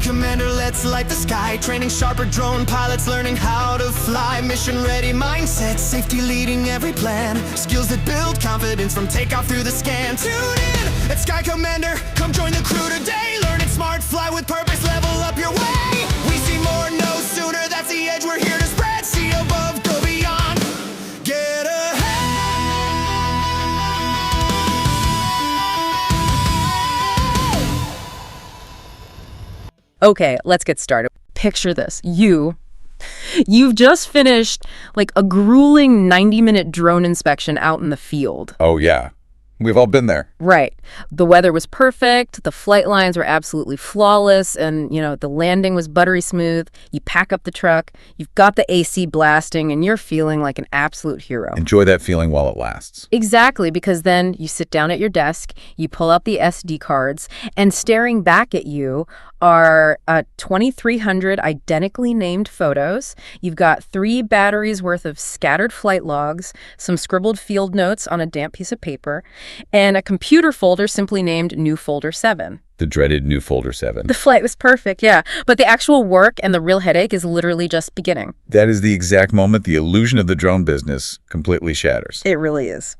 Commander, let's light the sky. Training sharper drone pilots, learning how to fly. Mission ready mindset, safety leading every plan. Skills that build confidence from takeoff through the scan. Tune in at Sky Commander, come join the crew today. Learning smart, fly with purpose, level up your way. We see more, no sooner, that's the edge we're here to spread. See above, go beyond, get ahead. Okay, let's get started. Picture this. You've just finished like a grueling 90-minute drone inspection out in the field. Oh, yeah. We've all been there. Right. The weather was perfect, the flight lines were absolutely flawless, and, the landing was buttery smooth. You pack up the truck, you've got the AC blasting, and you're feeling like an absolute hero. Enjoy that feeling while it lasts. Exactly, because then you sit down at your desk, you pull out the SD cards, and staring back at you are 2,300 identically named photos. You've got 3 batteries worth of scattered flight logs, some scribbled field notes on a damp piece of paper, and a computer folder simply named New Folder 7. The dreaded New Folder 7. The flight was perfect, yeah. But the actual work and the real headache is literally just beginning. That is the exact moment the illusion of the drone business completely shatters. It really is.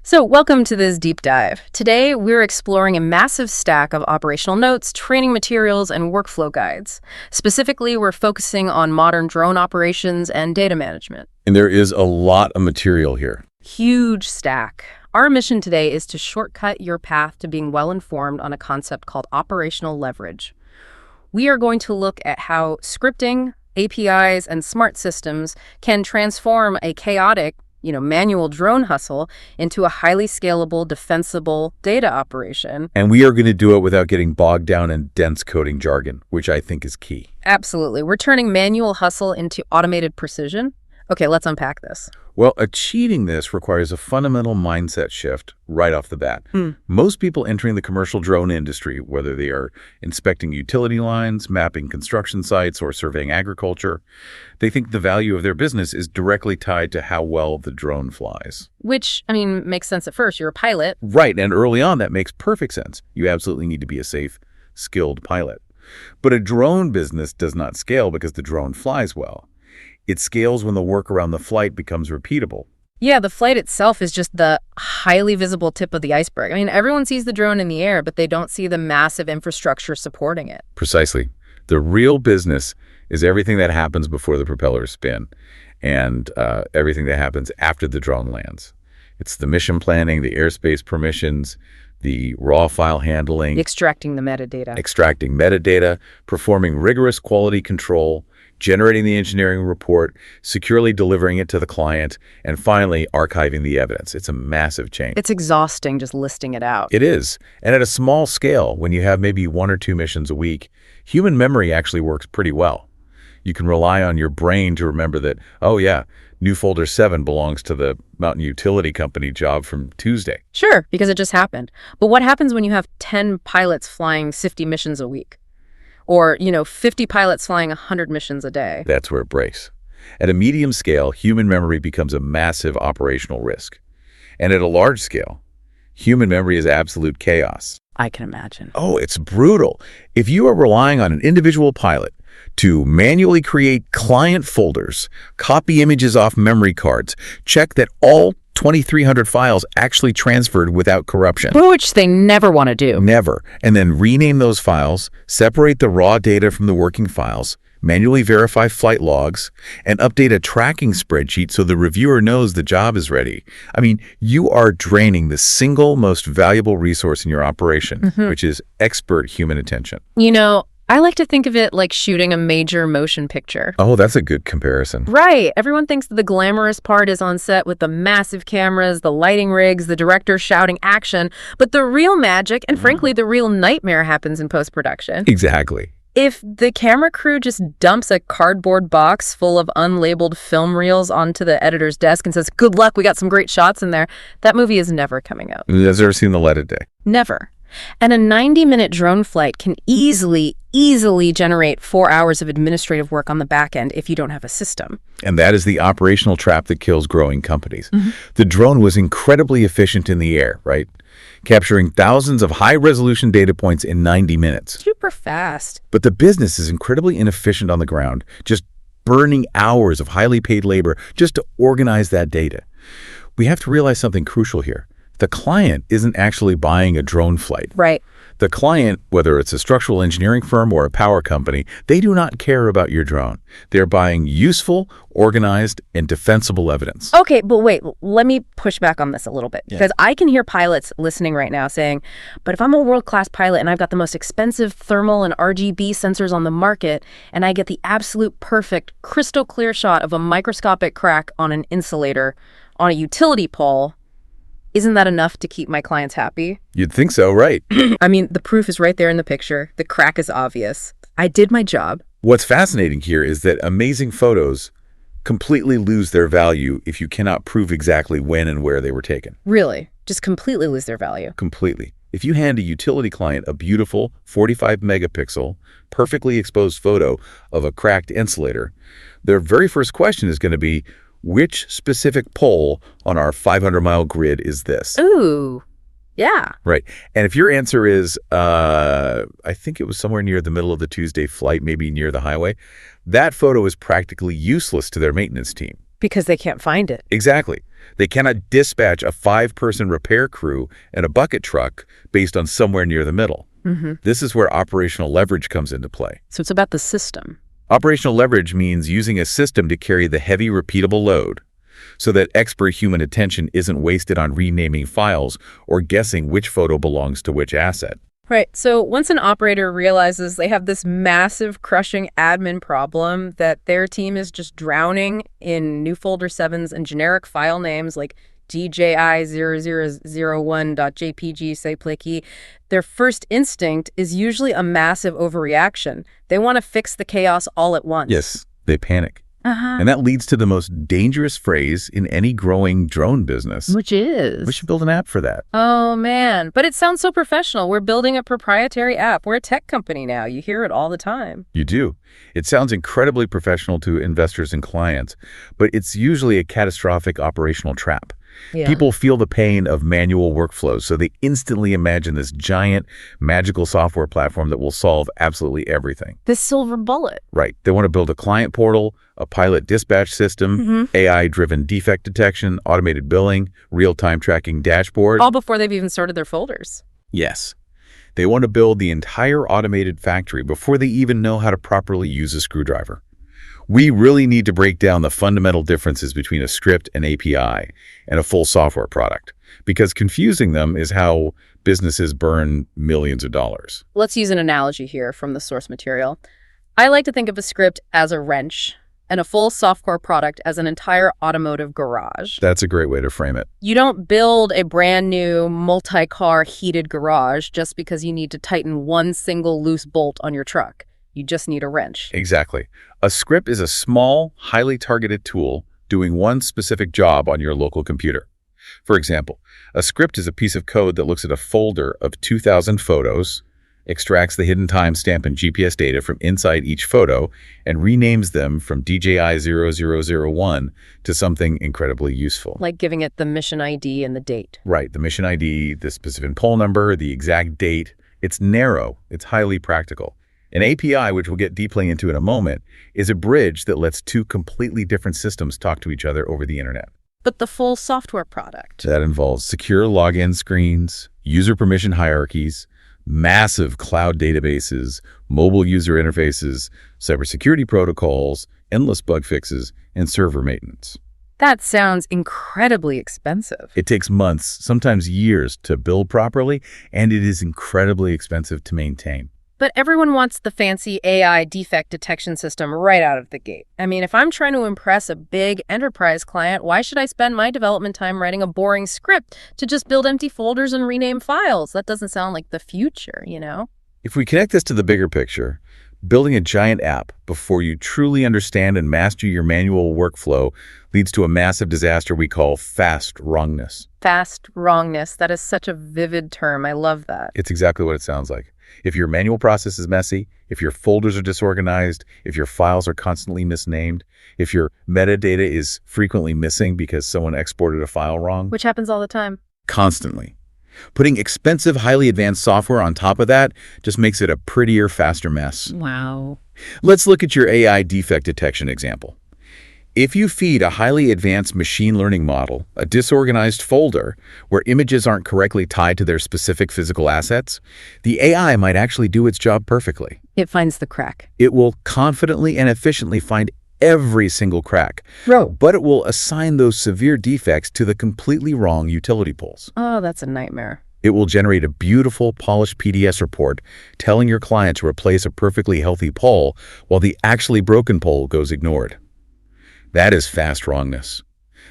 So welcome to this deep dive. Today, we're exploring a massive stack of operational notes, training materials, and workflow guides. Specifically, we're focusing on modern drone operations and data management. And there is a lot of material here. Huge stack. Our mission today is to shortcut your path to being well-informed on a concept called operational leverage. We are going to look at how scripting, APIs, and smart systems can transform a chaotic, manual drone hustle into a highly scalable, defensible data operation. And we are going to do it without getting bogged down in dense coding jargon, which I think is key. Absolutely. We're turning manual hustle into automated precision. Okay, let's unpack this. Well, achieving this requires a fundamental mindset shift right off the bat. Most people entering the commercial drone industry, whether they are inspecting utility lines, mapping construction sites, or surveying agriculture, they think the value of their business is directly tied to how well the drone flies. Which, makes sense at first. You're a pilot. Right, and early on that makes perfect sense. You absolutely need to be a safe, skilled pilot. But a drone business does not scale because the drone flies well. It scales when the work around the flight becomes repeatable. Yeah, the flight itself is just the highly visible tip of the iceberg. Everyone sees the drone in the air, but they don't see the massive infrastructure supporting it. Precisely. The real business is everything that happens before the propellers spin and everything that happens after the drone lands. It's the mission planning, the airspace permissions, the raw file handling. Extracting the metadata. Extracting metadata, performing rigorous quality control, generating the engineering report, securely delivering it to the client, and finally archiving the evidence. It's a massive chain. It's exhausting just listing it out. It is. And at a small scale, when you have maybe 1 or 2 missions a week, human memory actually works pretty well. You can rely on your brain to remember that, oh yeah, New Folder 7 belongs to the Mountain Utility Company job from Tuesday. Sure, because it just happened. But what happens when you have 10 pilots flying 50 missions a week? Or, 50 pilots flying 100 missions a day? That's where it breaks. At a medium scale, human memory becomes a massive operational risk. And at a large scale, human memory is absolute chaos. I can imagine. Oh, it's brutal. If you are relying on an individual pilot to manually create client folders, copy images off memory cards, check that all 2,300 files actually transferred without corruption. Which they never want to do. Never. And then rename those files, separate the raw data from the working files, manually verify flight logs, and update a tracking spreadsheet so the reviewer knows the job is ready. You are draining the single most valuable resource in your operation, which is expert human attention. I like to think of it like shooting a major motion picture. Oh, that's a good comparison. Right. Everyone thinks that the glamorous part is on set with the massive cameras, the lighting rigs, the director shouting action. But the real magic, and frankly, the real nightmare happens in post-production. Exactly. If the camera crew just dumps a cardboard box full of unlabeled film reels onto the editor's desk and says, good luck, we got some great shots in there, that movie is never coming out. Has ever seen the light of day? Never. And a 90-minute drone flight can easily generate 4 hours of administrative work on the back end if you don't have a system. And that is the operational trap that kills growing companies. The drone was incredibly efficient in the air, right? Capturing thousands of high-resolution data points in 90 minutes. Super fast. But the business is incredibly inefficient on the ground, just burning hours of highly paid labor just to organize that data. We have to realize something crucial here. The client isn't actually buying a drone flight. Right. The client, whether it's a structural engineering firm or a power company, they do not care about your drone. They're buying useful, organized, and defensible evidence. Okay, but wait, let me push back on this a little bit. Because I can hear pilots listening right now saying, but if I'm a world-class pilot and I've got the most expensive thermal and RGB sensors on the market, and I get the absolute perfect, crystal clear shot of a microscopic crack on an insulator on a utility pole, isn't that enough to keep my clients happy? You'd think so, right? I mean, the proof is right there in the picture. The crack is obvious. I did my job. What's fascinating here is that amazing photos completely lose their value if you cannot prove exactly when and where they were taken. Really? Just completely lose their value. Completely. If you hand a utility client a beautiful 45-megapixel, perfectly exposed photo of a cracked insulator, their very first question is going to be, which specific pole on our 500-mile grid is this? Ooh, yeah. Right. And if your answer is, I think it was somewhere near the middle of the Tuesday flight, maybe near the highway, that photo is practically useless to their maintenance team. Because they can't find it. Exactly. They cannot dispatch a 5-person repair crew and a bucket truck based on somewhere near the middle. This is where operational leverage comes into play. So it's about the system. Operational leverage means using a system to carry the heavy, repeatable load so that expert human attention isn't wasted on renaming files or guessing which photo belongs to which asset. Right. So once an operator realizes they have this massive, crushing admin problem that their team is just drowning in new folder 7s and generic file names like DJI0001.jpg, say play key, their first instinct is usually a massive overreaction. They want to fix the chaos all at once. Yes, they panic. And that leads to the most dangerous phrase in any growing drone business. Which is? We should build an app for that. Oh, man. But it sounds so professional. We're building a proprietary app. We're a tech company now. You hear it all the time. You do. It sounds incredibly professional to investors and clients, but it's usually a catastrophic operational trap. Yeah. People feel the pain of manual workflows, so they instantly imagine this giant, magical software platform that will solve absolutely everything. The silver bullet. Right. They want to build a client portal, a pilot dispatch system, AI-driven defect detection, automated billing, real-time tracking dashboard. All before they've even sorted their folders. Yes. They want to build the entire automated factory before they even know how to properly use a screwdriver. We really need to break down the fundamental differences between a script and API and a full software product, because confusing them is how businesses burn millions of dollars. Let's use an analogy here from the source material. I like to think of a script as a wrench and a full software product as an entire automotive garage. That's a great way to frame it. You don't build a brand new multi-car heated garage just because you need to tighten one single loose bolt on your truck. You just need a wrench. Exactly. A script is a small, highly targeted tool doing one specific job on your local computer. For example, a script is a piece of code that looks at a folder of 2,000 photos, extracts the hidden timestamp and GPS data from inside each photo, and renames them from DJI0001 to something incredibly useful. Like giving it the mission ID and the date. Right. The mission ID, the specific pole number, the exact date. It's narrow. It's highly practical. An API, which we'll get deeply into in a moment, is a bridge that lets two completely different systems talk to each other over the internet. But the full software product. That involves secure login screens, user permission hierarchies, massive cloud databases, mobile user interfaces, cybersecurity protocols, endless bug fixes, and server maintenance. That sounds incredibly expensive. It takes months, sometimes years, to build properly, and it is incredibly expensive to maintain. But everyone wants the fancy AI defect detection system right out of the gate. I mean, if I'm trying to impress a big enterprise client, why should I spend my development time writing a boring script to just build empty folders and rename files? That doesn't sound like the future, you know? If we connect this to the bigger picture, Building a giant app before you truly understand and master your manual workflow leads to a massive disaster we call fast wrongness. Fast wrongness. That is such a vivid term. I love that. It's exactly what it sounds like. If your manual process is messy, if your folders are disorganized, if your files are constantly misnamed, if your metadata is frequently missing because someone exported a file wrong. Which happens all the time. Constantly. Putting expensive, highly advanced software on top of that just makes it a prettier, faster mess. Wow. Let's look at your AI defect detection example. If you feed a highly advanced machine learning model a disorganized folder where images aren't correctly tied to their specific physical assets, the AI might actually do its job perfectly. It finds the crack. It will confidently and efficiently find every single crack, but it will assign those severe defects to the completely wrong utility poles. Oh, that's a nightmare. It will generate a beautiful, polished PDS report telling your client to replace a perfectly healthy pole while the actually broken pole goes ignored. That is fast wrongness.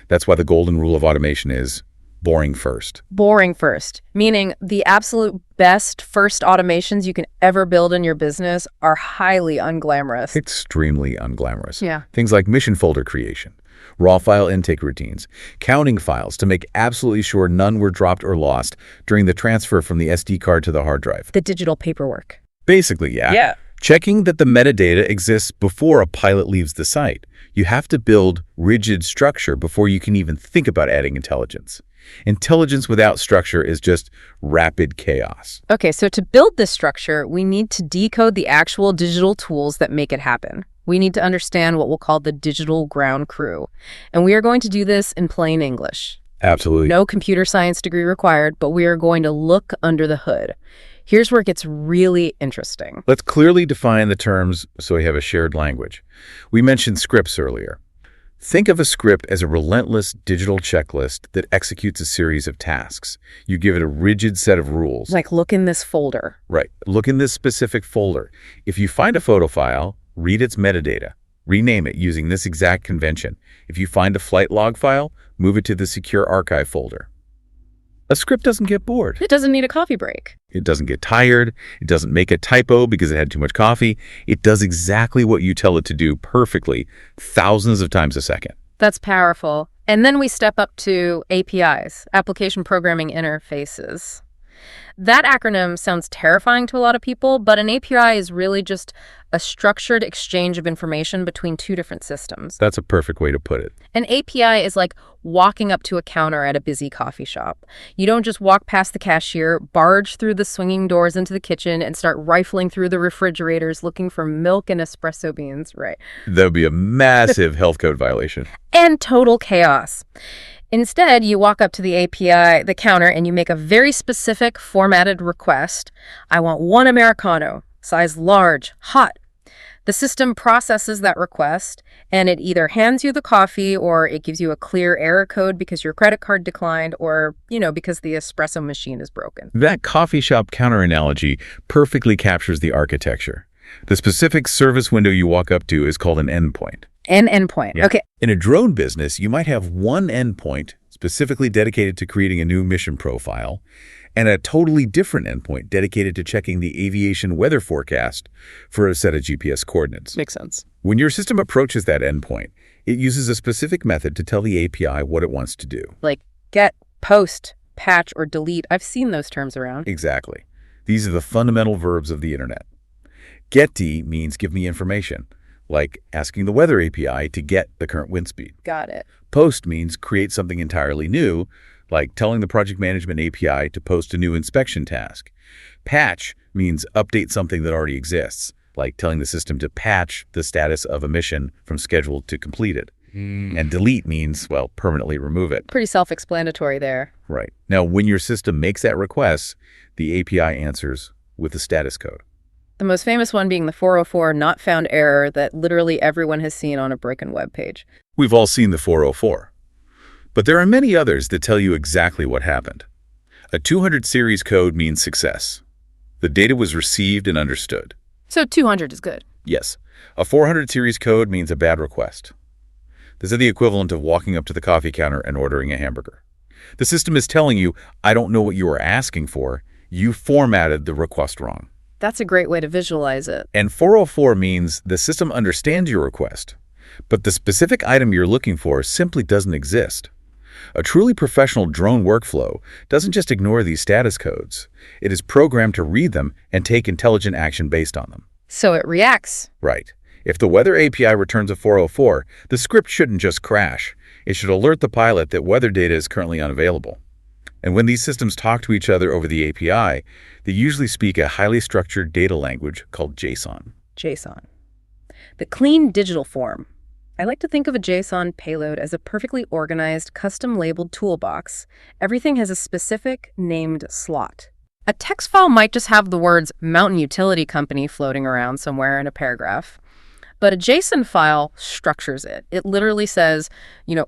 That's why the golden rule of automation is boring first. Boring first, meaning the absolute best first automations you can ever build in your business are highly unglamorous. Extremely unglamorous. Yeah. Things like mission folder creation, raw file intake routines, counting files to make absolutely sure none were dropped or lost during the transfer from the SD card to the hard drive. The digital paperwork. Basically, yeah. Checking that the metadata exists before a pilot leaves the site. You have to build rigid structure before you can even think about adding intelligence. Intelligence without structure is just rapid chaos. Okay, so to build this structure, we need to decode the actual digital tools that make it happen. We need to understand what we'll call the digital ground crew. And we are going to do this in plain English. Absolutely. No computer science degree required, but we are going to look under the hood. Here's where it gets really interesting. Let's clearly define the terms so we have a shared language. We mentioned scripts earlier. Think of a script as a relentless digital checklist that executes a series of tasks. You give it a rigid set of rules. Like, look in this folder. Right. Look in this specific folder. If you find a photo file, read its metadata. Rename it using this exact convention. If you find a flight log file, move it to the secure archive folder. A script doesn't get bored. It doesn't need a coffee break. It doesn't get tired. It doesn't make a typo because it had too much coffee. It does exactly what you tell it to do perfectly, thousands of times a second. That's powerful. And then we step up to APIs, application programming interfaces. That acronym sounds terrifying to a lot of people, but an API is really just a structured exchange of information between two different systems. That's a perfect way to put it. An API is like walking up to a counter at a busy coffee shop. You don't just walk past the cashier, barge through the swinging doors into the kitchen, and start rifling through the refrigerators looking for milk and espresso beans, right? That would be a massive health code violation. And total chaos. Instead, you walk up to the API, the counter, and you make a very specific formatted request. I want one Americano, size large, hot. The system processes that request, and it either hands you the coffee or it gives you a clear error code because your credit card declined or, because the espresso machine is broken. That coffee shop counter analogy perfectly captures the architecture. The specific service window you walk up to is called an endpoint. An endpoint. Yeah. Okay. In a drone business, you might have one endpoint specifically dedicated to creating a new mission profile and a totally different endpoint dedicated to checking the aviation weather forecast for a set of GPS coordinates. Makes sense. When your system approaches that endpoint, it uses a specific method to tell the API what it wants to do. Like get, post, patch, or delete. I've seen those terms around. Exactly. These are the fundamental verbs of the internet. Get means give me information, like asking the weather API to get the current wind speed. Got it. Post means create something entirely new, like telling the project management API to post a new inspection task. Patch means update something that already exists, like telling the system to patch the status of a mission from scheduled to completed. And delete means, well, permanently remove it. Pretty self-explanatory there. Right. Now, when your system makes that request, the API answers with the status code. The most famous one being the 404 not found error that literally everyone has seen on a broken web page. We've all seen the 404. But there are many others that tell you exactly what happened. A 200 series code means success. The data was received and understood. So 200 is good. Yes. A 400 series code means a bad request. This is the equivalent of walking up to the coffee counter and ordering a hamburger. The system is telling you, I don't know what you are asking for. You formatted the request wrong. That's a great way to visualize it. And 404 means the system understands your request, but the specific item you're looking for simply doesn't exist. A truly professional drone workflow doesn't just ignore these status codes. It is programmed to read them and take intelligent action based on them. So it reacts. Right. If the weather API returns a 404, the script shouldn't just crash. It should alert the pilot that weather data is currently unavailable. And when these systems talk to each other over the API, they usually speak a highly structured data language called JSON. JSON. The clean digital form. I like to think of a JSON payload as a perfectly organized, custom-labeled toolbox. Everything has a specific named slot. A text file might just have the words Mountain Utility Company floating around somewhere in a paragraph. But a JSON file structures it. It literally says,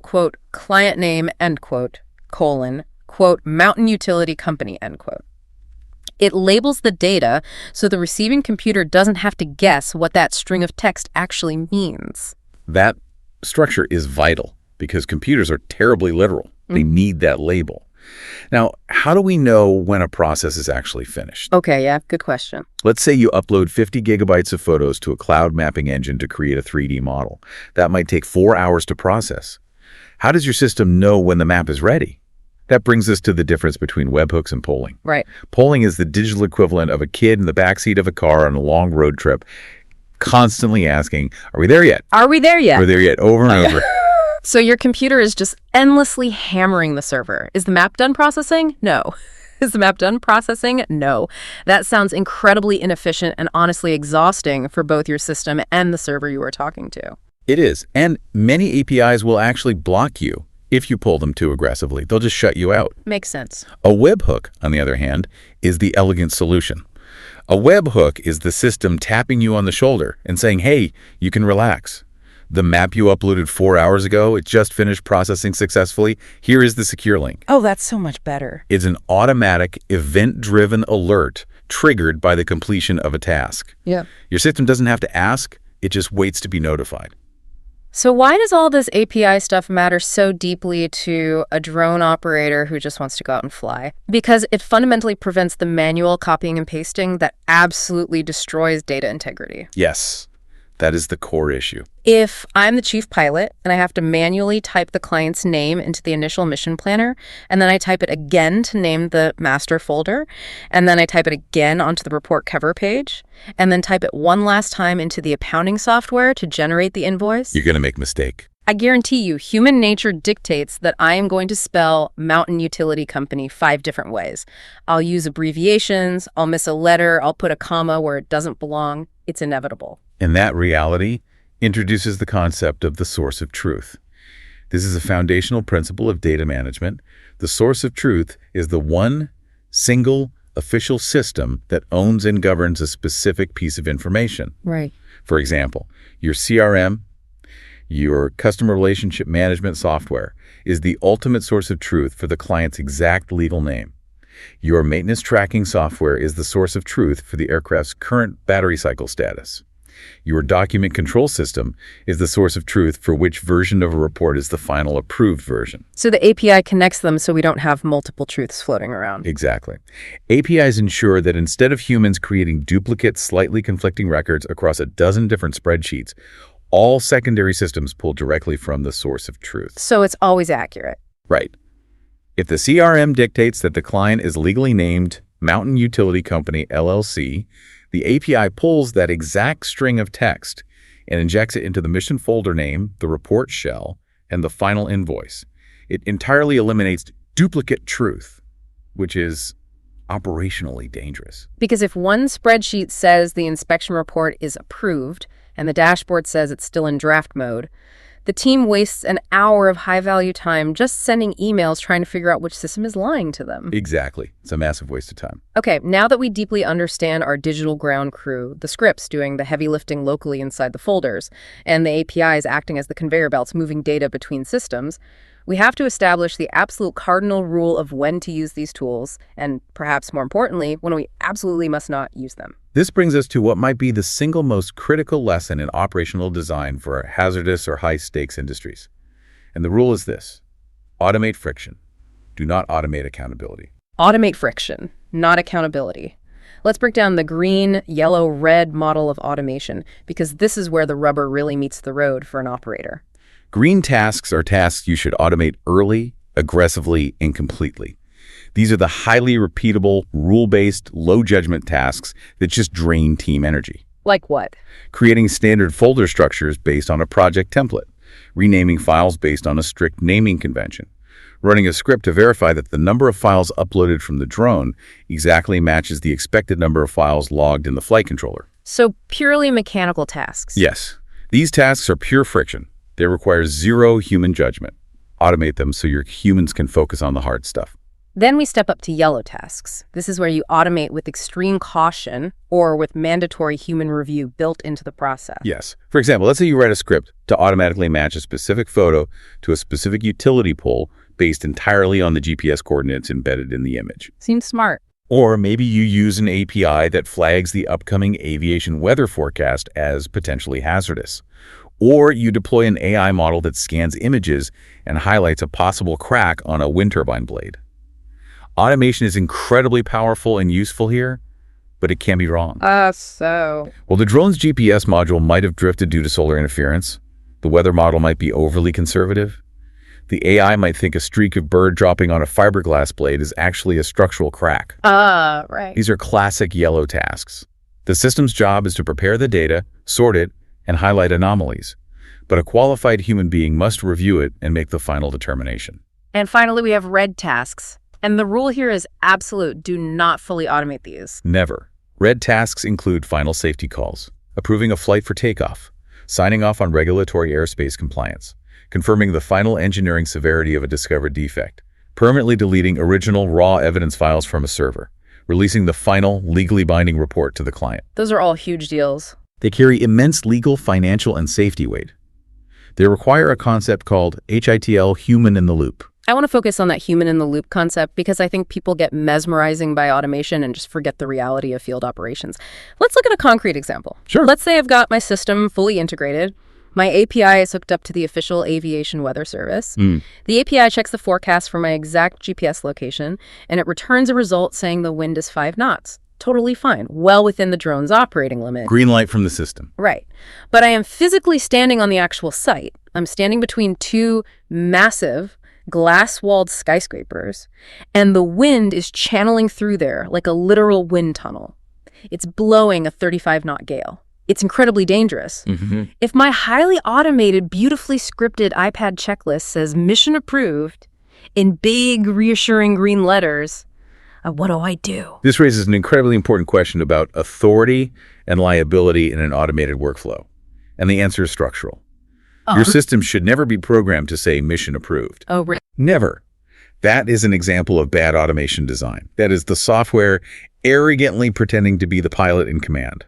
quote, client name, end quote, colon, quote, Mountain Utility Company, end quote. It labels the data so the receiving computer doesn't have to guess what that string of text actually means. That structure is vital because computers are terribly literal. They need that label. Now, how do we know when a process is actually finished? Okay, yeah, good question. Let's say you upload 50 gigabytes of photos to a cloud mapping engine to create a 3D model. That might take 4 hours to process. How does your system know when the map is ready? That brings us to the difference between webhooks and polling. Right. Polling is the digital equivalent of a kid in the backseat of a car on a long road trip, constantly asking, are we there yet? Are we there yet? Are we there yet? Over and over. So your computer is just endlessly hammering the server. Is the map done processing? No. Is the map done processing? No. That sounds incredibly inefficient and honestly exhausting for both your system and the server you are talking to. It is. And many APIs will actually block you if you pull them too aggressively. They'll just shut you out. Makes sense. A webhook, on the other hand, is the elegant solution. A webhook is the system tapping you on the shoulder and saying, hey, you can relax. The map you uploaded 4 hours ago, it just finished processing successfully. Here is the secure link. Oh, that's so much better. It's an automatic, event-driven alert triggered by the completion of a task. Yeah. Your system doesn't have to ask, it just waits to be notified. So why does all this API stuff matter so deeply to a drone operator who just wants to go out and fly? Because it fundamentally prevents the manual copying and pasting that absolutely destroys data integrity. Yes, that is the core issue. If I'm the chief pilot and I have to manually type the client's name into the initial mission planner, and then I type it again to name the master folder, and then I type it again onto the report cover page, and then type it one last time into the accounting software to generate the invoice, You're going to make a mistake. I guarantee you, human nature dictates that I am going to spell Mountain Utility Company 5 different ways. I'll use abbreviations, I'll miss a letter, I'll put a comma where it doesn't belong. It's inevitable. And that reality introduces the concept of the source of truth. This is a foundational principle of data management. The source of truth is the one single official system that owns and governs a specific piece of information. Right. For example, your CRM, your customer relationship management software, is the ultimate source of truth for the client's exact legal name. Your maintenance tracking software is the source of truth for the aircraft's current battery cycle status. Your document control system is the source of truth for which version of a report is the final approved version. So the API connects them so we don't have multiple truths floating around. Exactly. APIs ensure that instead of humans creating duplicate, slightly conflicting records across a dozen different spreadsheets, all secondary systems pull directly from the source of truth. So it's always accurate. Right. If the CRM dictates that the client is legally named Mountain Utility Company, LLC, the API pulls that exact string of text and injects it into the mission folder name, the report shell, and the final invoice. It entirely eliminates duplicate truth, which is operationally dangerous. Because if one spreadsheet says the inspection report is approved and the dashboard says it's still in draft mode, the team wastes an hour of high-value time just sending emails trying to figure out which system is lying to them. Exactly. It's a massive waste of time. Okay, now that we deeply understand our digital ground crew, the scripts doing the heavy lifting locally inside the folders, and the APIs acting as the conveyor belts moving data between systems, we have to establish the absolute cardinal rule of when to use these tools, and perhaps more importantly, when we absolutely must not use them. This brings us to what might be the single most critical lesson in operational design for hazardous or high-stakes industries. And the rule is this: automate friction. Do not automate accountability. Automate friction, not accountability. Let's break down the green, yellow, red model of automation, because this is where the rubber really meets the road for an operator. Green tasks are tasks you should automate early, aggressively, and completely. These are the highly repeatable, rule-based, low-judgment tasks that just drain team energy. Like what? Creating standard folder structures based on a project template, renaming files based on a strict naming convention, running a script to verify that the number of files uploaded from the drone exactly matches the expected number of files logged in the flight controller. So purely mechanical tasks. Yes, these tasks are pure friction. They require zero human judgment. Automate them so your humans can focus on the hard stuff. Then we step up to yellow tasks. This is where you automate with extreme caution or with mandatory human review built into the process. Yes. For example, let's say you write a script to automatically match a specific photo to a specific utility pole based entirely on the GPS coordinates embedded in the image. Seems smart. Or maybe you use an API that flags the upcoming aviation weather forecast as potentially hazardous. Or you deploy an AI model that scans images and highlights a possible crack on a wind turbine blade. Automation is incredibly powerful and useful here, but it can be wrong. Well, the drone's GPS module might have drifted due to solar interference. The weather model might be overly conservative. The AI might think a streak of bird dropping on a fiberglass blade is actually a structural crack. Right. These are classic yellow tasks. The system's job is to prepare the data, sort it, and highlight anomalies. But a qualified human being must review it and make the final determination. And finally, we have red tasks. And the rule here is absolute. Do not fully automate these. Never. Red tasks include final safety calls, approving a flight for takeoff, signing off on regulatory airspace compliance, confirming the final engineering severity of a discovered defect, permanently deleting original raw evidence files from a server, releasing the final legally binding report to the client. Those are all huge deals. They carry immense legal, financial, and safety weight. They require a concept called HITL, human in the loop. I want to focus on that human in the loop concept because I think people get mesmerizing by automation and just forget the reality of field operations. Let's look at a concrete example. Sure. Let's say I've got my system fully integrated. My API is hooked up to the official aviation weather service. The API checks the forecast for my exact GPS location, and it returns a result saying the wind is 5 knots. Totally fine, well within the drone's operating limit. Green light from the system. Right. But I am physically standing on the actual site. I'm standing between two massive glass-walled skyscrapers, and the wind is channeling through there like a literal wind tunnel. It's blowing a 35-knot gale. It's incredibly dangerous. If my highly automated, beautifully scripted iPad checklist says mission approved in big, reassuring green letters, what do I do? This raises an incredibly important question about authority and liability in an automated workflow. And the answer is structural. Your system should never be programmed to say mission approved. Oh, really? Never. That is an example of bad automation design. That is the software arrogantly pretending to be the pilot in command.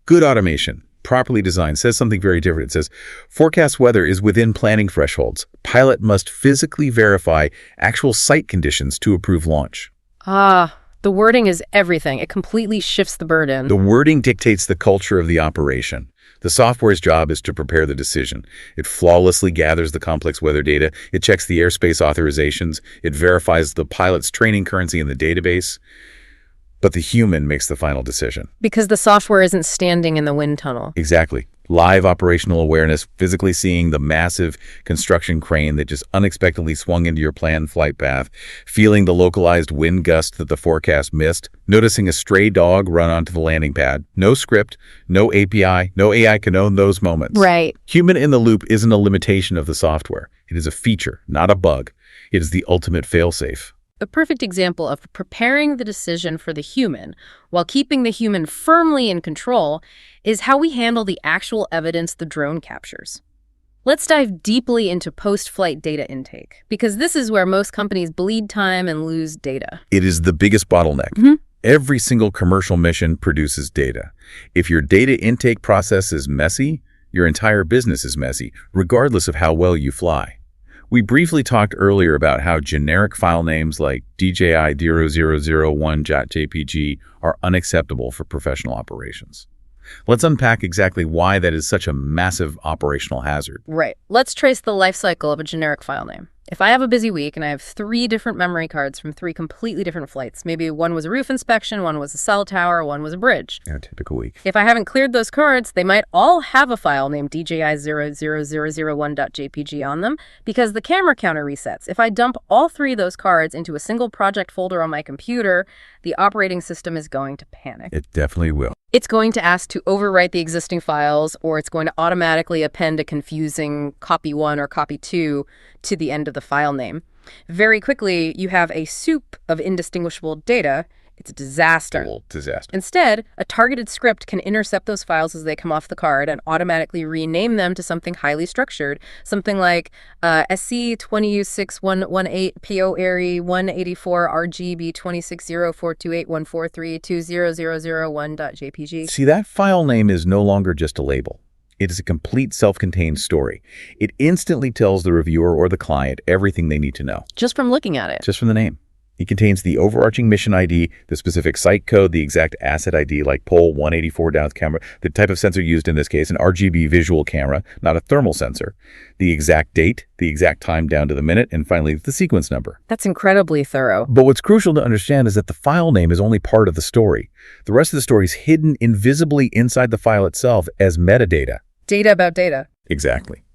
Good automation, properly designed, says something very different. It says, forecast weather is within planning thresholds. Pilot must physically verify actual site conditions to approve launch. The wording is everything. It completely shifts the burden. The wording dictates the culture of the operation. The software's job is to prepare the decision. It flawlessly gathers the complex weather data. It checks the airspace authorizations. It verifies the pilot's training currency in the database. But the human makes the final decision. Because the software isn't standing in the wind tunnel. Exactly. Live operational awareness, physically seeing the massive construction crane that just unexpectedly swung into your planned flight path, feeling the localized wind gust that the forecast missed, noticing a stray dog run onto the landing pad. No script, no API, no AI can own those moments. Right. Human in the loop isn't a limitation of the software. It is a feature, not a bug. It is the ultimate failsafe. A perfect example of preparing the decision for the human while keeping the human firmly in control is how we handle the actual evidence the drone captures. Let's dive deeply into post-flight data intake, because this is where most companies bleed time and lose data. It is the biggest bottleneck. Every single commercial mission produces data. If your data intake process is messy, your entire business is messy, regardless of how well you fly. We briefly talked earlier about how generic file names like DJI0001.jpg are unacceptable for professional operations. Let's unpack exactly why that is such a massive operational hazard. Right. Let's trace the life cycle of a generic file name. If I have a busy week and I have 3 different memory cards from 3 completely different flights, maybe one was a roof inspection, one was a cell tower, one was a bridge. A typical week. If I haven't cleared those cards, they might all have a file named DJI00001.jpg on them because the camera counter resets. If I dump all 3 of those cards into a single project folder on my computer, the operating system is going to panic. It definitely will. It's going to ask to overwrite the existing files, or it's going to automatically append a confusing copy 1 or copy 2 to the end of the file name. Very quickly, you have a soup of indistinguishable data. It's a disaster. Total disaster. Instead, a targeted script can intercept those files as they come off the card and automatically rename them to something highly structured, something like SC20U6118 PO 184 RGB 260428143200001.jpg. See, that file name is no longer just a label. It is a complete self-contained story. It instantly tells the reviewer or the client everything they need to know. Just from looking at it. Just from the name. It contains the overarching mission ID, the specific site code, the exact asset ID like pole 184 down camera, the type of sensor used in this case, an RGB visual camera, not a thermal sensor, the exact date, the exact time down to the minute, and finally the sequence number. That's incredibly thorough. But what's crucial to understand is that the file name is only part of the story. The rest of the story is hidden invisibly inside the file itself as metadata. Data about data. Exactly.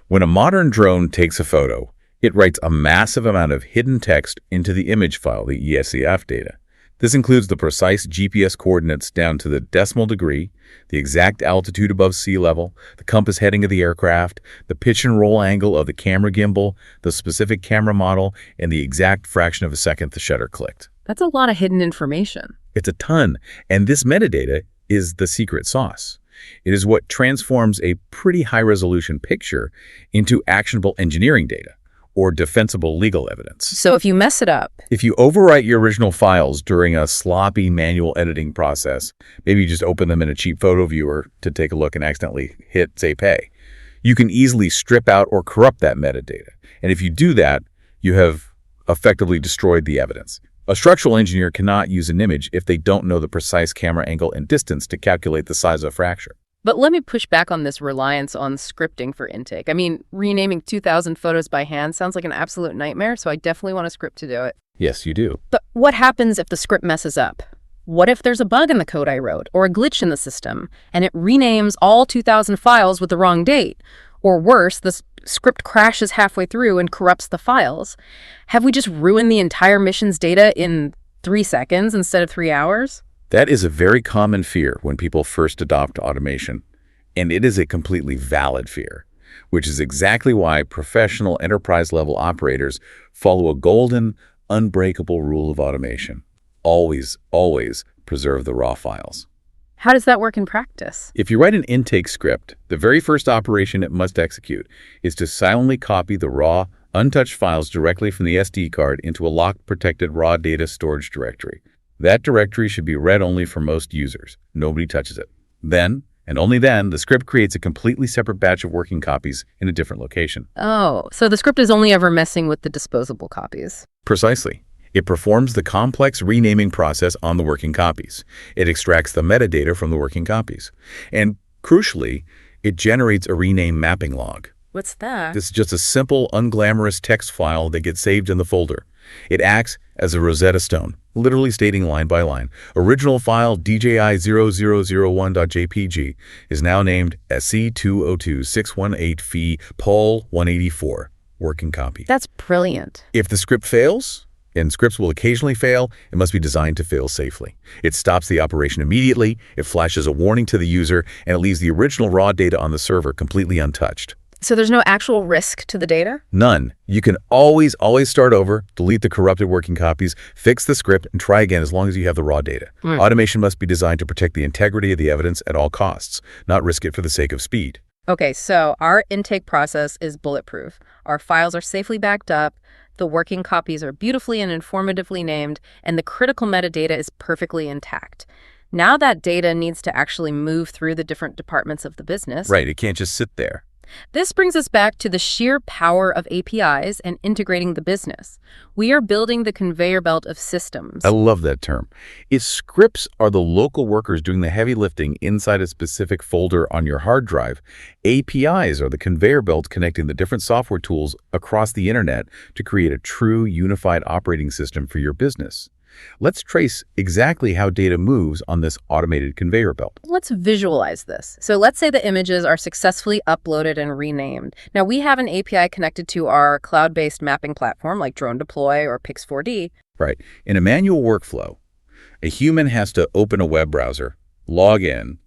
When a modern drone takes a photo, it writes a massive amount of hidden text into the image file, the ESCF data. This includes the precise GPS coordinates down to the decimal degree, the exact altitude above sea level, the compass heading of the aircraft, the pitch and roll angle of the camera gimbal, the specific camera model, and the exact fraction of a second the shutter clicked. That's a lot of hidden information. It's a ton, and this metadata is the secret sauce. It is what transforms a pretty high-resolution picture into actionable engineering data or defensible legal evidence. So if you mess it up, if you overwrite your original files during a sloppy manual editing process, maybe you just open them in a cheap photo viewer to take a look and accidentally hit say pay, you can easily strip out or corrupt that metadata. And if you do that, you have effectively destroyed the evidence. A structural engineer cannot use an image if they don't know the precise camera angle and distance to calculate the size of a fracture. but let me push back on this reliance on scripting for intake. I mean, renaming 2,000 photos by hand sounds like an absolute nightmare, so I definitely want a script to do it. Yes, you do. But what happens if the script messes up? What if there's a bug in the code I wrote, or a glitch in the system, and it renames all 2,000 files with the wrong date? Or worse, the script crashes halfway through and corrupts the files. Have we just ruined the entire mission's data in 3 seconds instead of 3 hours? That is a very common fear when people first adopt automation, and it is a completely valid fear, which is exactly why professional enterprise-level operators follow a golden, unbreakable rule of automation. Always, always preserve the raw files. How does that work in practice? If you write an intake script, the very first operation it must execute is to silently copy the raw, untouched files directly from the SD card into a locked, protected raw data storage directory. That directory should be read only for most users. Nobody touches it. Then, and only then, the script creates a completely separate batch of working copies in a different location. Oh, so the script is only ever messing with the disposable copies. Precisely. It performs the complex renaming process on the working copies. It extracts the metadata from the working copies. And crucially, it generates a rename mapping log. What's that? This is just a simple, unglamorous text file that gets saved in the folder. It acts as a Rosetta Stone, literally stating line by line, original file DJI0001.jpg is now named SC202618 Pol 184, working copy. That's brilliant. If the script fails, and scripts will occasionally fail, it must be designed to fail safely. It stops the operation immediately, it flashes a warning to the user, and it leaves the original raw data on the server completely untouched. So there's no actual risk to the data? None. You can always start over, delete the corrupted working copies, fix the script, and try again as long as you have the raw data. Automation must be designed to protect the integrity of the evidence at all costs, not risk it for the sake of speed. Okay, so our intake process is bulletproof. Our files are safely backed up, the working copies are beautifully and informatively named, and the critical metadata is perfectly intact. Now that data needs to actually move through the different departments of the business. Right, it can't just sit there. This brings us back to the sheer power of APIs and integrating the business. We are building the conveyor belt of systems. I love that term. If scripts are the local workers doing the heavy lifting inside a specific folder on your hard drive, APIs are the conveyor belt connecting the different software tools across the internet to create a true unified operating system for your business. Let's trace exactly how data moves on this automated conveyor belt. Let's visualize this. So let's say the images are successfully uploaded and renamed. Now we have an API connected to our cloud-based mapping platform like Drone Deploy or Pix4D. Right. In a manual workflow, a human has to open a web browser, log in,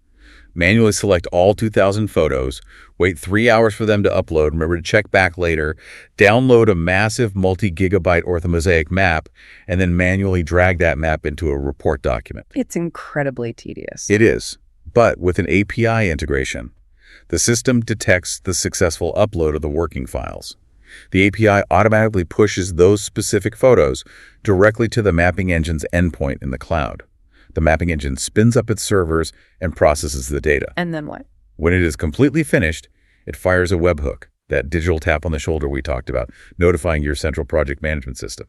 manually select all 2,000 photos, wait 3 hours for them to upload, remember to check back later, download a massive multi-gigabyte orthomosaic map, and then manually drag that map into a report document. It's incredibly tedious. It is, but with an API integration, the system detects the successful upload of the working files. The API automatically pushes those specific photos directly to the mapping engine's endpoint in the cloud. The mapping engine spins up its servers and processes the data. And then what? When it is completely finished, it fires a webhook, that digital tap on the shoulder we talked about, notifying your central project management system.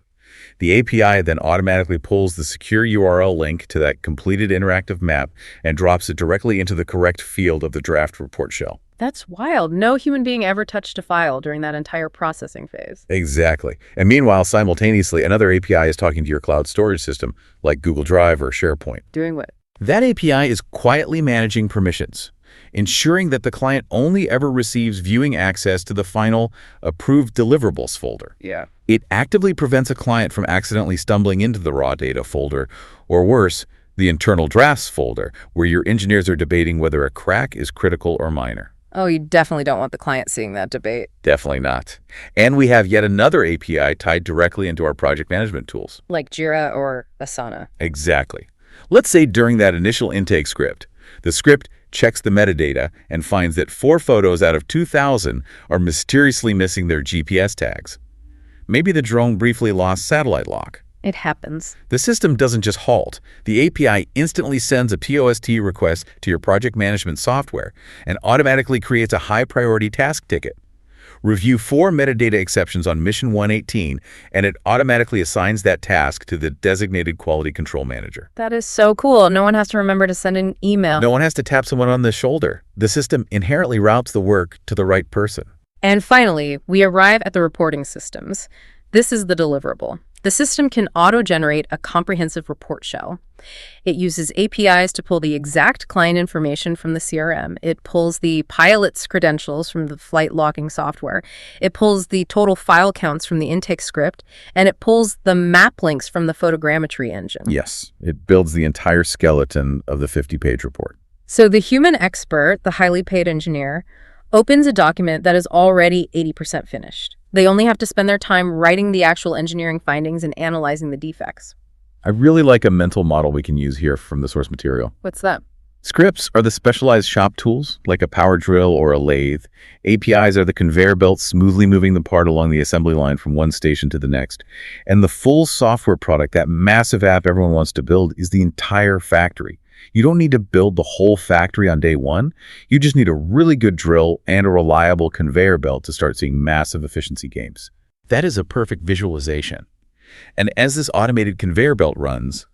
The API then automatically pulls the secure URL link to that completed interactive map and drops it directly into the correct field of the draft report shell. That's wild. No human being ever touched a file during that entire processing phase. Exactly. And meanwhile, simultaneously, another API is talking to your cloud storage system, like Google Drive or SharePoint. Doing what? That API is quietly managing permissions, ensuring that the client only ever receives viewing access to the final approved deliverables folder. Yeah. It actively prevents a client from accidentally stumbling into the raw data folder, or worse, the internal drafts folder, where your engineers are debating whether a crack is critical or minor. Oh, you definitely don't want the client seeing that debate. Definitely not. And we have yet another API tied directly into our project management tools. Like Jira or Asana. Exactly. Let's say during that initial intake script, the script checks the metadata and finds that 4 photos out of 2,000 are mysteriously missing their GPS tags. Maybe the drone briefly lost satellite lock. It happens. The system doesn't just halt. The API instantly sends a POST request to your project management software and automatically creates a high-priority task ticket. Review 4 metadata exceptions on Mission 118, and it automatically assigns that task to the designated quality control manager. That is so cool. No one has to remember to send an email. No one has to tap someone on the shoulder. The system inherently routes the work to the right person. And finally, we arrive at the reporting systems. This is the deliverable. The system can auto-generate a comprehensive report shell. It uses APIs to pull the exact client information from the CRM. It pulls the pilot's credentials from the flight logging software. It pulls the total file counts from the intake script, and it pulls the map links from the photogrammetry engine. Yes, it builds the entire skeleton of the 50-page report. So the human expert, the highly paid engineer, opens a document that is already 80% finished. They only have to spend their time writing the actual engineering findings and analyzing the defects. I really like a mental model we can use here from the source material. What's that? Scripts are the specialized shop tools, like a power drill or a lathe. APIs are the conveyor belts smoothly moving the part along the assembly line from one station to the next. And the full software product, that massive app everyone wants to build, is the entire factory. You don't need to build the whole factory on day one. You just need a really good drill and a reliable conveyor belt to start seeing massive efficiency gains. That is a perfect visualization. And as this automated conveyor belt runs,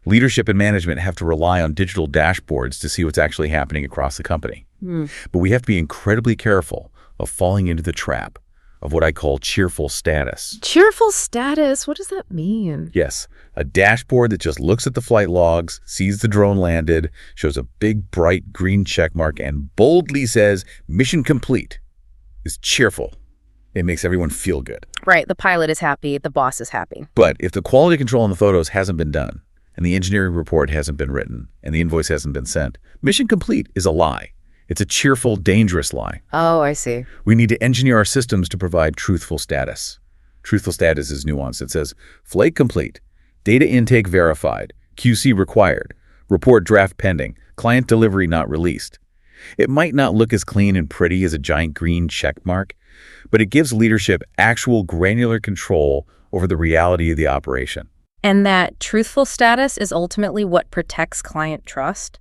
leadership and management have to rely on digital dashboards to see what's actually happening across the company. But we have to be incredibly careful of falling into the trap of what I call cheerful status. Cheerful status? What does that mean? Yes, a dashboard that just looks at the flight logs, sees the drone landed, shows a big bright green check mark, and boldly says, "Mission complete," is cheerful. It makes everyone feel good. Right, the pilot is happy, the boss is happy. But if the quality control on the photos hasn't been done, and the engineering report hasn't been written, and the invoice hasn't been sent, mission complete is a lie. It's a cheerful, dangerous lie. Oh, I see. We need to engineer our systems to provide truthful status. Truthful status is nuanced. It says, flake complete, data intake verified, QC required, report draft pending, client delivery not released. It might not look as clean and pretty as a giant green check mark, but it gives leadership actual granular control over the reality of the operation. And that truthful status is ultimately what protects client trust.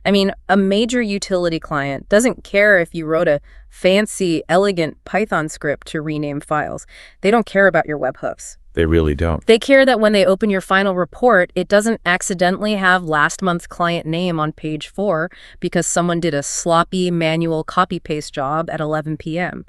I mean, a major utility client doesn't care if you wrote a fancy, elegant Python script to rename files. They don't care about your webhooks. They really don't. They care that when they open your final report, it doesn't accidentally have last month's client name on page 4 because someone did a sloppy manual copy-paste job at 11 p.m.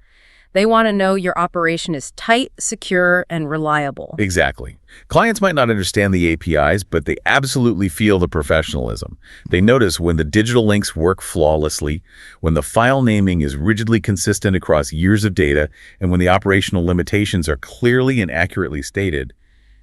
They want to know your operation is tight, secure, and reliable. Exactly. Clients might not understand the APIs, but they absolutely feel the professionalism. They notice when the digital links work flawlessly, when the file naming is rigidly consistent across years of data, and when the operational limitations are clearly and accurately stated.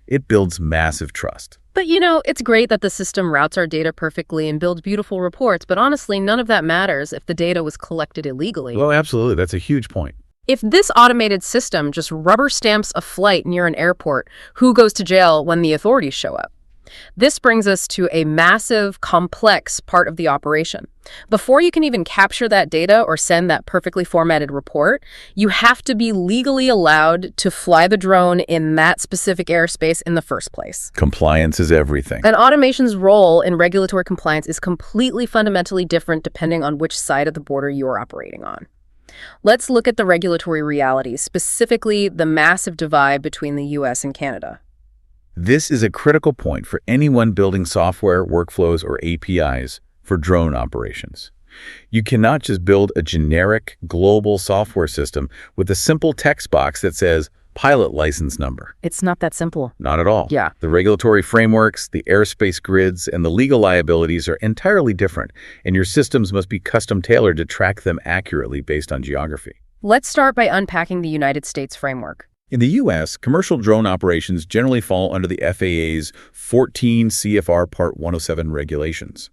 It builds massive trust. But it's great that the system routes our data perfectly and builds beautiful reports, but honestly, none of that matters if the data was collected illegally. Well, absolutely. That's a huge point. If this automated system just rubber stamps a flight near an airport, who goes to jail when the authorities show up? This brings us to a massive, complex part of the operation. Before you can even capture that data or send that perfectly formatted report, you have to be legally allowed to fly the drone in that specific airspace in the first place. Compliance is everything. And automation's role in regulatory compliance is completely fundamentally different depending on which side of the border you are operating on. Let's look at the regulatory realities, specifically the massive divide between the US and Canada. This is a critical point for anyone building software, workflows, or APIs for drone operations. You cannot just build a generic global software system with a simple text box that says pilot license number. It's not that simple. Not at all. Yeah. The regulatory frameworks, the airspace grids, and the legal liabilities are entirely different, and your systems must be custom tailored to track them accurately based on geography. Let's start by unpacking the United States framework. In the U.S., commercial drone operations generally fall under the FAA's 14 CFR Part 107 regulations.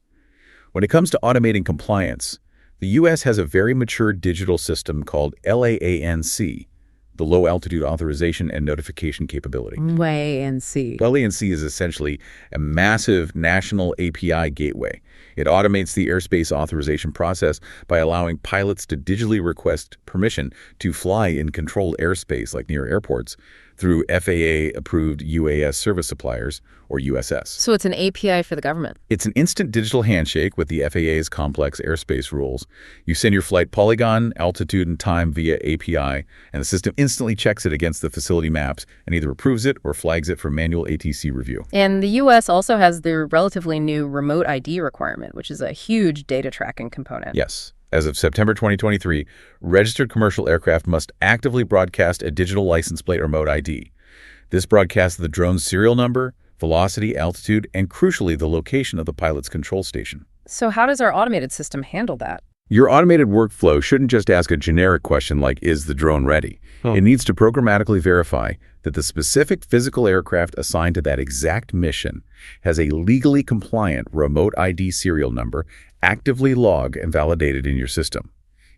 When it comes to automating compliance, the U.S. has a very mature digital system called LAANC, the Low Altitude Authorization and Notification Capability. LAANC. LAANC is essentially a massive national API gateway. It automates the airspace authorization process by allowing pilots to digitally request permission to fly in controlled airspace, like near airports, through FAA-approved UAS service suppliers, or USS. So it's an API for the government. It's an instant digital handshake with the FAA's complex airspace rules. You send your flight polygon, altitude, and time via API, and the system instantly checks it against the facility maps and either approves it or flags it for manual ATC review. And the U.S. also has the relatively new remote ID requirement, which is a huge data tracking component. Yes. As of September 2023, registered commercial aircraft must actively broadcast a digital license plate or remote ID. This broadcasts the drone's serial number, velocity, altitude, and crucially, the location of the pilot's control station. So how does our automated system handle that? Your automated workflow shouldn't just ask a generic question like, is the drone ready? It needs to programmatically verify that the specific physical aircraft assigned to that exact mission has a legally compliant remote ID serial number actively logged and validated in your system.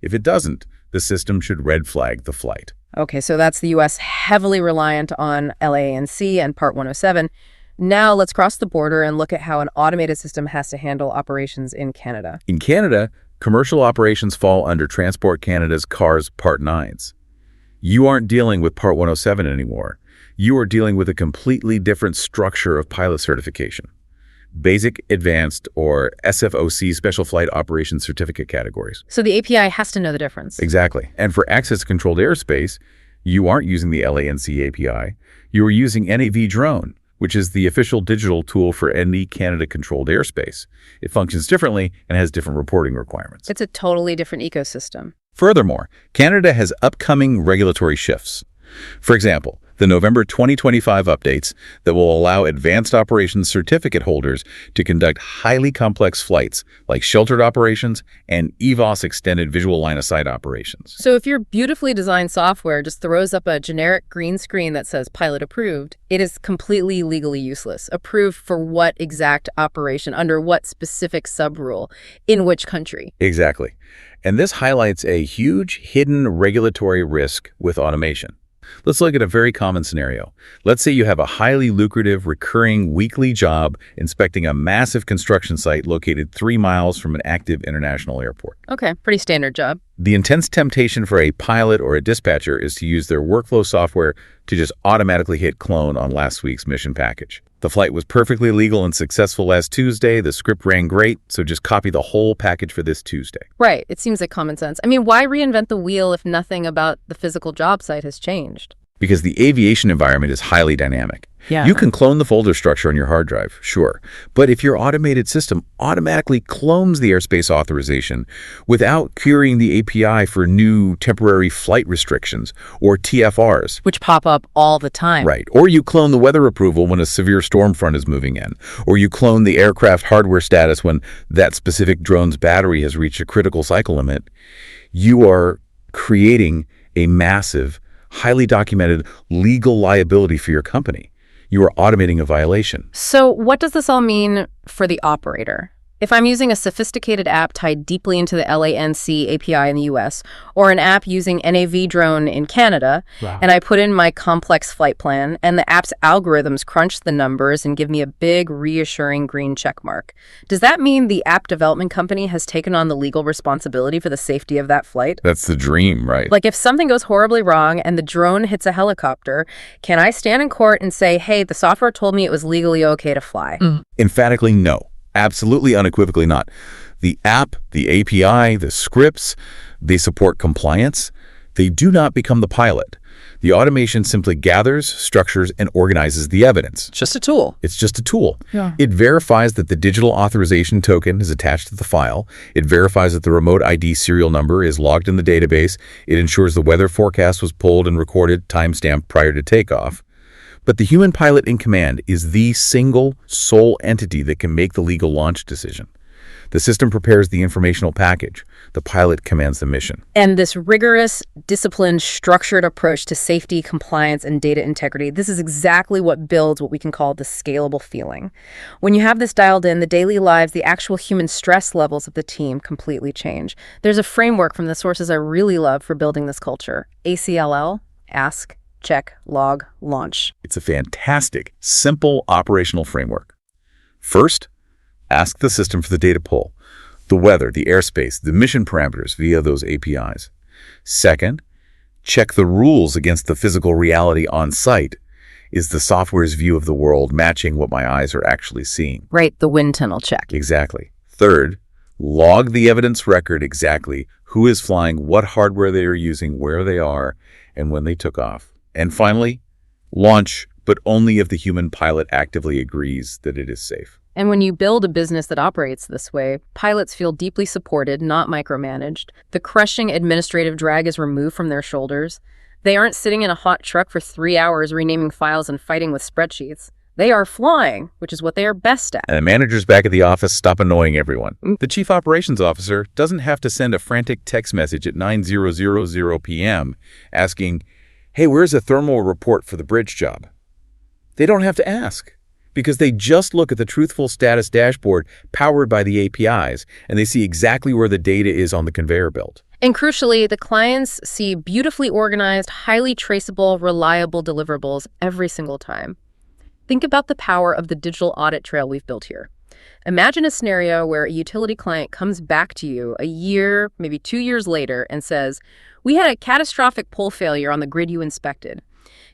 If it doesn't, the system should red flag the flight. Okay, so that's the U.S. heavily reliant on LAANC and Part 107. Now let's cross the border and look at how an automated system has to handle operations in Canada. In Canada, commercial operations fall under Transport Canada's CARS Part 9s. You aren't dealing with Part 107 anymore. You are dealing with a completely different structure of pilot certification. Basic, Advanced, or SFOC Special Flight Operations Certificate categories. So the API has to know the difference. Exactly. And for access controlled airspace, you aren't using the LANC API. You are using NAV Drone, which is the official digital tool for any Canada-controlled airspace. It functions differently and has different reporting requirements. It's a totally different ecosystem. Furthermore, Canada has upcoming regulatory shifts. For example, the November 2025 updates that will allow advanced operations certificate holders to conduct highly complex flights like sheltered operations and EVOS extended visual line of sight operations. So if your beautifully designed software just throws up a generic green screen that says pilot approved, it is completely legally useless. Approved for what exact operation, under what specific sub-rule, in which country? Exactly. And this highlights a huge hidden regulatory risk with automation. Let's look at a very common scenario. Let's say you have a highly lucrative, recurring weekly job inspecting a massive construction site located 3 miles from an active international airport. Okay, pretty standard job. The intense temptation for a pilot or a dispatcher is to use their workflow software to just automatically hit clone on last week's mission package. The flight was perfectly legal and successful last Tuesday. The script ran great, so just copy the whole package for this Tuesday. Right. It seems like common sense. I mean, why reinvent the wheel if nothing about the physical job site has changed? Because the aviation environment is highly dynamic. Yeah. You can clone the folder structure on your hard drive, sure. But if your automated system automatically clones the airspace authorization without querying the API for new temporary flight restrictions or TFRs. Which pop up all the time. Right. Or you clone the weather approval when a severe storm front is moving in. Or you clone the aircraft hardware status when that specific drone's battery has reached a critical cycle limit. You are creating a massive, highly documented legal liability for your company. You are automating a violation. So what does this all mean for the operator? If I'm using a sophisticated app tied deeply into the LANC API in the US, or an app using NAV drone in Canada, and I put in my complex flight plan, and the app's algorithms crunch the numbers and give me a big, reassuring green check mark, does that mean the app development company has taken on the legal responsibility for the safety of that flight? That's the dream, right? Like if something goes horribly wrong and the drone hits a helicopter, can I stand in court and say, hey, the software told me it was legally okay to fly? Emphatically, no. Absolutely unequivocally not. The app, the API, the scripts, they support compliance. They do not become the pilot. The automation simply gathers, structures, and organizes the evidence. Just a tool. It's just a tool. Yeah. It verifies that the digital authorization token is attached to the file. It verifies that the remote ID serial number is logged in the database. It ensures the weather forecast was pulled and recorded, timestamped prior to takeoff. But the human pilot in command is the single, sole entity that can make the legal launch decision. The system prepares the informational package. The pilot commands the mission. And this rigorous, disciplined, structured approach to safety, compliance, and data integrity, this is exactly what builds what we can call the scalable feeling. When you have this dialed in, the daily lives, the actual human stress levels of the team completely change. There's a framework from the sources I really love for building this culture. ACLL, Ask, Check, Log, Launch. It's a fantastic, simple operational framework. First, ask the system for the data pull, the weather, the airspace, the mission parameters via those APIs. Second, check the rules against the physical reality on site. Is the software's view of the world matching what my eyes are actually seeing? Right, the wind tunnel check. Exactly. Third, log the evidence record exactly who is flying, what hardware they are using, where they are, and when they took off. And finally, launch, but only if the human pilot actively agrees that it is safe. And when you build a business that operates this way, pilots feel deeply supported, not micromanaged. The crushing administrative drag is removed from their shoulders. They aren't sitting in a hot truck for 3 hours renaming files and fighting with spreadsheets. They are flying, which is what they are best at. And the managers back at the office stop annoying everyone. The chief operations officer doesn't have to send a frantic text message at 9:00 p.m. asking, hey, where's a thermal report for the bridge job? They don't have to ask because they just look at the truthful status dashboard powered by the APIs, and they see exactly where the data is on the conveyor belt. And crucially, the clients see beautifully organized, highly traceable, reliable deliverables every single time. Think about the power of the digital audit trail we've built here. Imagine a scenario where a utility client comes back to you a year, maybe 2 years later, and says, we had a catastrophic pole failure on the grid you inspected.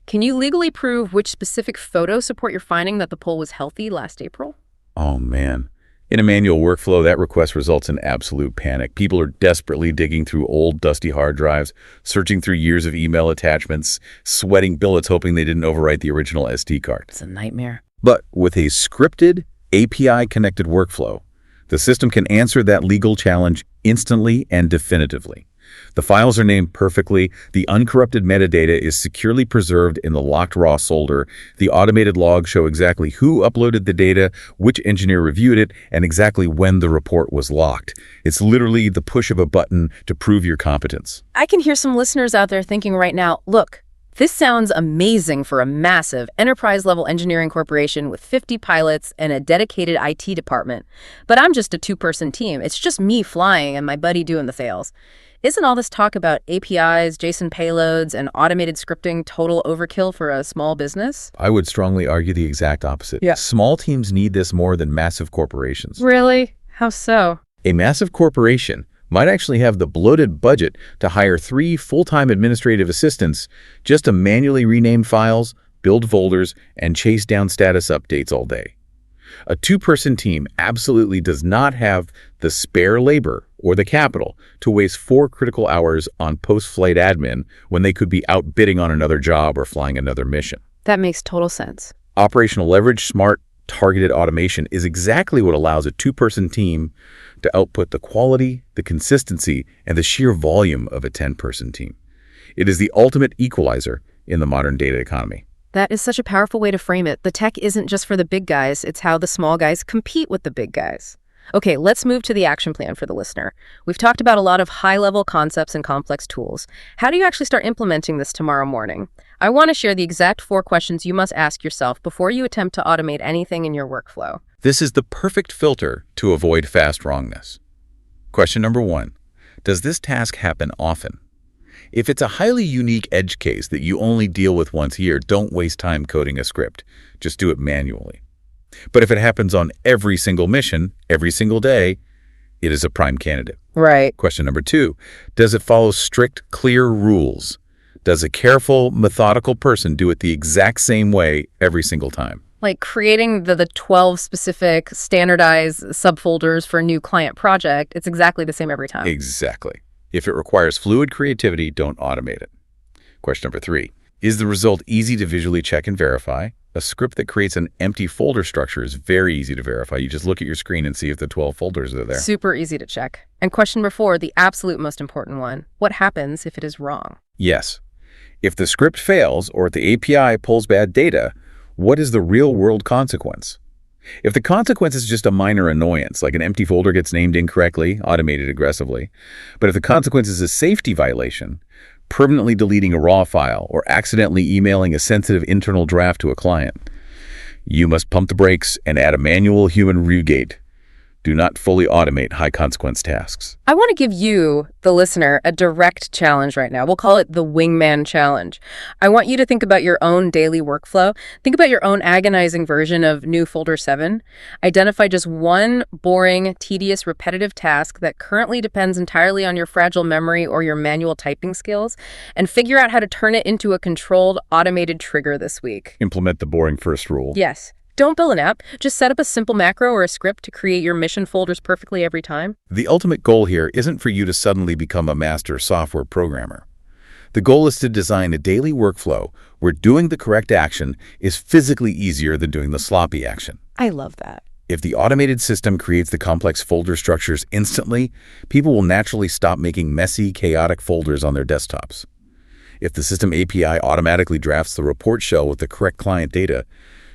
Can you legally prove which specific photos support your finding that the pole was healthy last April? Oh, man. In a manual workflow, that request results in absolute panic. People are desperately digging through old, dusty hard drives, searching through years of email attachments, sweating billets hoping they didn't overwrite the original SD card. It's a nightmare. But with a scripted, API-connected workflow, the system can answer that legal challenge instantly and definitively. The files are named perfectly, the uncorrupted metadata is securely preserved in the locked raw folder, the automated logs show exactly who uploaded the data, which engineer reviewed it, and exactly when the report was locked. It's literally the push of a button to prove your competence. I can hear some listeners out there thinking right now, look, this sounds amazing for a massive enterprise-level engineering corporation with 50 pilots and a dedicated IT department. But I'm just a 2-person team. It's just me flying and my buddy doing the sales. Isn't all this talk about APIs, JSON payloads, and automated scripting total overkill for a small business? I would strongly argue the exact opposite. Yeah. Small teams need this more than massive corporations. Really? How so? A massive corporation might actually have the bloated budget to hire 3 full-time administrative assistants just to manually rename files, build folders, and chase down status updates all day. A two-person team absolutely does not have the spare labor or the capital to waste 4 critical hours on post-flight admin when they could be out bidding on another job or flying another mission. That makes total sense. Operational leverage, smart, targeted automation is exactly what allows a two-person team to output the quality, the consistency, and the sheer volume of a 10-person team. It is the ultimate equalizer in the modern data economy. That is such a powerful way to frame it. The tech isn't just for the big guys, it's how the small guys compete with the big guys. Okay, let's move to the action plan for the listener. We've talked about a lot of high-level concepts and complex tools. How do you actually start implementing this tomorrow morning? I want to share the exact 4 questions you must ask yourself before you attempt to automate anything in your workflow. This is the perfect filter to avoid fast wrongness. Question number 1. Does this task happen often? If it's a highly unique edge case that you only deal with once a year, don't waste time coding a script. Just do it manually. But if it happens on every single mission, every single day, it is a prime candidate. Right. Question number 2. Does it follow strict, clear rules? Does a careful, methodical person do it the exact same way every single time? Like creating the 12 specific standardized subfolders for a new client project, it's exactly the same every time. Exactly. If it requires fluid creativity, don't automate it. Question number 3. Is the result easy to visually check and verify? A script that creates an empty folder structure is very easy to verify. You just look at your screen and see if the 12 folders are there. Super easy to check. And question number 4, the absolute most important one. What happens if it is wrong? Yes. If the script fails or if the API pulls bad data, what is the real-world consequence? If the consequence is just a minor annoyance, like an empty folder gets named incorrectly, automated aggressively, but if the consequence is a safety violation, permanently deleting a raw file or accidentally emailing a sensitive internal draft to a client, you must pump the brakes and add a manual human review gate. Do not fully automate high-consequence tasks. I want to give you, the listener, a direct challenge right now. We'll call it the Wingman Challenge. I want you to think about your own daily workflow. Think about your own agonizing version of New Folder 7. Identify just one boring, tedious, repetitive task that currently depends entirely on your fragile memory or your manual typing skills, and figure out how to turn it into a controlled, automated trigger this week. Implement the boring first rule. Yes. Don't build an app. Just set up a simple macro or a script to create your mission folders perfectly every time. The ultimate goal here isn't for you to suddenly become a master software programmer. The goal is to design a daily workflow where doing the correct action is physically easier than doing the sloppy action. I love that. If the automated system creates the complex folder structures instantly, people will naturally stop making messy, chaotic folders on their desktops. If the system API automatically drafts the report shell with the correct client data,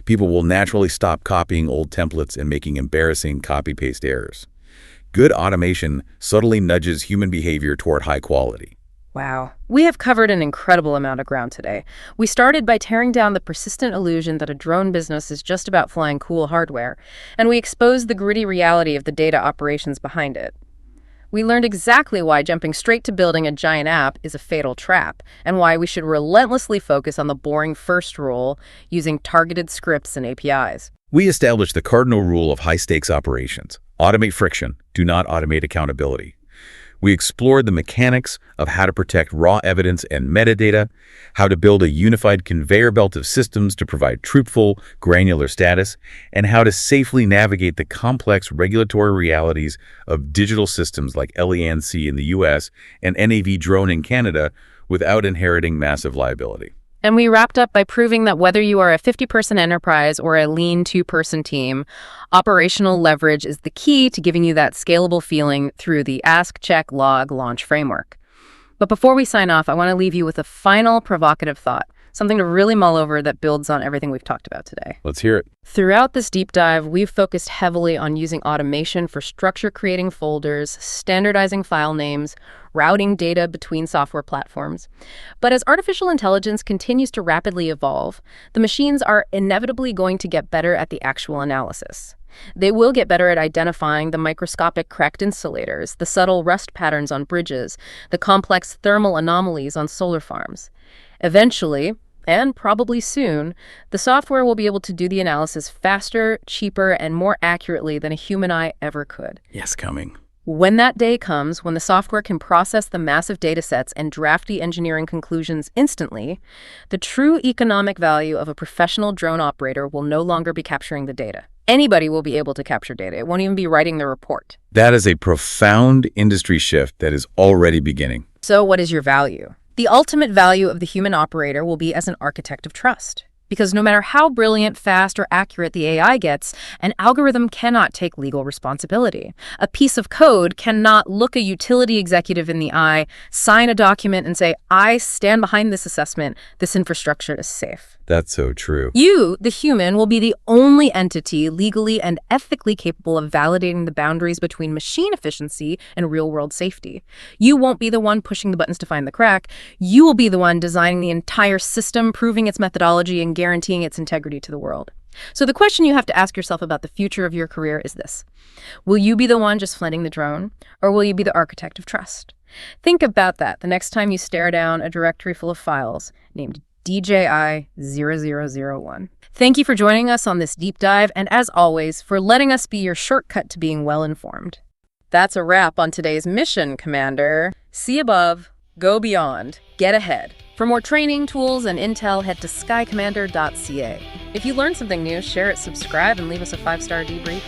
people will naturally stop copying old templates and making embarrassing copy-paste errors. Good automation subtly nudges human behavior toward high quality. Wow. We have covered an incredible amount of ground today. We started by tearing down the persistent illusion that a drone business is just about flying cool hardware, and we exposed the gritty reality of the data operations behind it. We learned exactly why jumping straight to building a giant app is a fatal trap, and why we should relentlessly focus on the boring first rule using targeted scripts and APIs. We established the cardinal rule of high-stakes operations. Automate friction, do not automate accountability. We explored the mechanics of how to protect raw evidence and metadata, how to build a unified conveyor belt of systems to provide truthful, granular status, and how to safely navigate the complex regulatory realities of digital systems like LENC in the US and NAV drone in Canada without inheriting massive liability. And we wrapped up by proving that whether you are a 50-person enterprise or a lean 2-person team, operational leverage is the key to giving you that scalable feeling through the Ask, Check, Log, Launch framework. But before we sign off, I want to leave you with a final provocative thought, something to really mull over that builds on everything we've talked about today. Let's hear it. Throughout this deep dive, we've focused heavily on using automation for structure creating folders, standardizing file names, routing data between software platforms. But as artificial intelligence continues to rapidly evolve, the machines are inevitably going to get better at the actual analysis. They will get better at identifying the microscopic cracked insulators, the subtle rust patterns on bridges, the complex thermal anomalies on solar farms. Eventually, and probably soon, the software will be able to do the analysis faster, cheaper, and more accurately than a human eye ever could. Yes, coming. When that day comes, when the software can process the massive data sets and drafty engineering conclusions instantly, the true economic value of a professional drone operator will no longer be capturing the data. Anybody will be able to capture data. It won't even be writing the report. That is a profound industry shift that is already beginning. So what is your value? The ultimate value of the human operator will be as an architect of trust. Because no matter how brilliant, fast, or accurate the AI gets, an algorithm cannot take legal responsibility. A piece of code cannot look a utility executive in the eye, sign a document, and say, I stand behind this assessment. This infrastructure is safe. That's so true. You, the human, will be the only entity legally and ethically capable of validating the boundaries between machine efficiency and real-world safety. You won't be the one pushing the buttons to find the crack. You will be the one designing the entire system, proving its methodology, and guaranteeing its integrity to the world. So the question you have to ask yourself about the future of your career is this. Will you be the one just flying the drone, or will you be the architect of trust? Think about that the next time you stare down a directory full of files named DJI-0001. Thank you for joining us on this deep dive, and as always, for letting us be your shortcut to being well-informed. That's a wrap on today's mission, Commander. See above, go beyond, get ahead. For more training, tools, and intel, head to skycommander.ca. If you learned something new, share it, subscribe, and leave us a 5-star debrief.